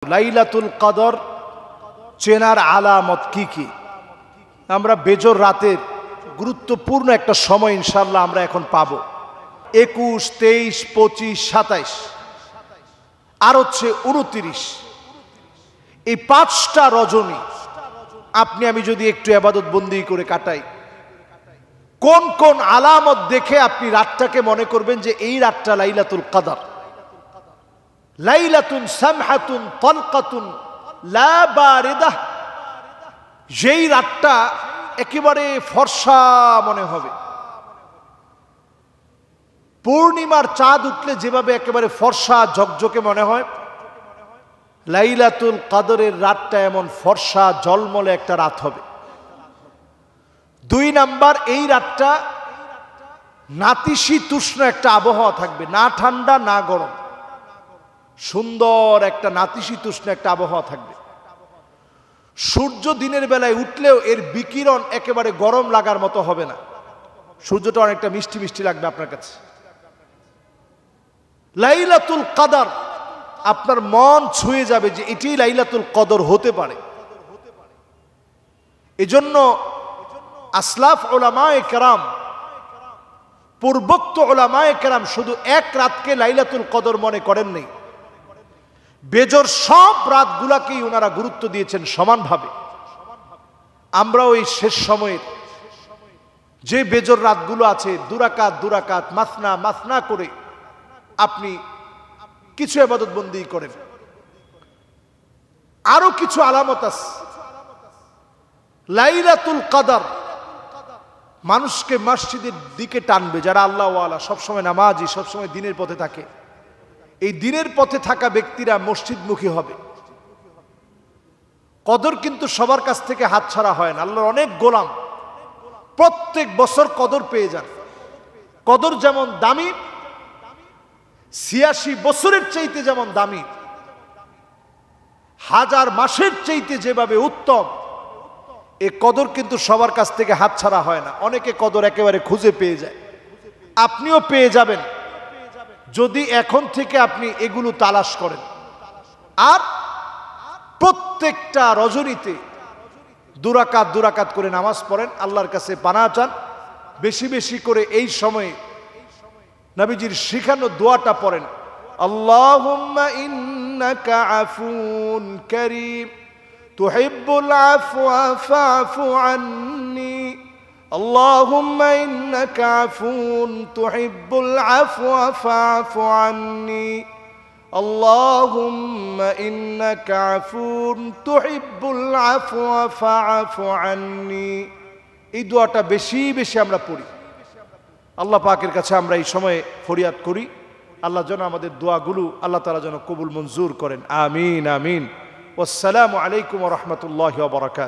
লাইলাতুল কদর চেনার আলামত কি কি? আমরা বেজর রাতের গুরুত্বপূর্ণ একটা সময় ইনশাআল্লাহ আমরা এখন পাবো। 21, 23, 25, 27 আর হচ্ছে 29, এই 5টা রজনী আপনি আমি যদি একটু ইবাদত বন্দি করে কাটাই, কোন কোন আলামত দেখে আপনি রাতটাকে মনে করবেন যে এই রাতটা লাইলাতুল কদর, লাইলাতুন সামহাতুন তালকাতুন লা বারিদাহ, যেই রাতটা একেবারে ফর্সা মনে হবে। পূর্ণিমার চাঁদ উঠলে যেভাবে একেবারে ফর্সা ঝকঝকে মনে হয়, লাইলাতুল কদরের রাতটা এমন ফর্সা জলমলে একটা রাত হবে। 2 নাম্বার, এই রাতটা নাতিশীতোষ্ণ একটা আবহাওয়া থাকবে, না ঠান্ডা না গরম, সুন্দর একটা নাতিশীতোষ্ণ একটা আবহাওয়া থাকবে। সূর্য দিনের বেলায় উঠলেও এর বিকিরণ একেবারে গরম লাগার মতো হবে না, সূর্যটা অনেকটা মিষ্টি মিষ্টি লাগবে আপনার কাছে। লাইলাতুল কদর, আপনার মন ছুঁয়ে যাবে যে এটি লাইলাতুল কদর হতে পারে। এজন্য আসলাফ উলামায়ে কেরাম, পূর্বোক্ত উলামায়ে কেরাম শুধু এক রাতকে লাইলাতুল কদর মনে করেন নাই, বেজর সব রাতগুলাকেই ওনারা গুরুত্ব দিয়েছেন সমানভাবে। আমরা ওই শেষ সময়ের যে বেজর রাতগুলো আছে, দুরাকাত দুরাকাত মাসনা মাসনা করে আপনি কিছু ইবাদত বন্দি করেন। আরো কিছু আলামত আছে। লাইলাতুল কদর মানুষকে মসজিদের দিকে টানবে, যারা আল্লাহ ওয়ালা, সবসময় নামাজি, সবসময় দিনের পথে থাকে। এই দিনের পথে থাকা ব্যক্তিরা মসজিদমুখী হবে। কদর কিন্তু সবার কাছ থেকে হাতছাড়া হয় না। আল্লাহর অনেক গোলাম প্রত্যেক বছর কদর পেয়ে যান। কদর যেমন দামি, 86 বছরের চাইতে যেমন দামি, 1000 মাসের চাইতে যেভাবে উত্তম, এ কদর কিন্তু সবার কাছ থেকে হাতছাড়া হয় না। অনেকে কদর একেবারে খুঁজে পেয়ে যায়। আপনিও পেয়ে যাবেন যদি এখন থেকে আপনি এগুলো তালাশ করেন। আর প্রত্যেকটা রজনীতে দুরাকাত দুরাকাত করে নামাজ পড়েন, আল্লাহর কাছে পানাহ চান। বেশি বেশি করে এই সময়ে নবীজির শিখানো দোয়াটা পড়েন, আল্লাহুম্মা ইন্নাকা আফুন কারীম তুহিব্বুল আফওয়া ফা'ফু আন্নী, আল্লাহুম্মা ইন্নাকা আফুন তুহিব্বুল আফওয়া ফা'ফু আন্নী, আল্লাহুম্মা ইন্নাকা আফুন তুহিব্বুল আফওয়া ফা'ফু আন্নী। এই দোয়াটা বেশি বেশি আমরা পড়ি। আল্লাহ পাকের কাছে আমরা এই সময়ে ফরিয়াদ করি, আল্লাহ যেন আমাদের দোয়াগুলো আল্লাহ তাআলা যেন কবুল মঞ্জুর করেন। আমিন আমিন। ওয়াসসালামু আলাইকুম ওয়া রাহমাতুল্লাহি ওয়া বারাকাতুহু।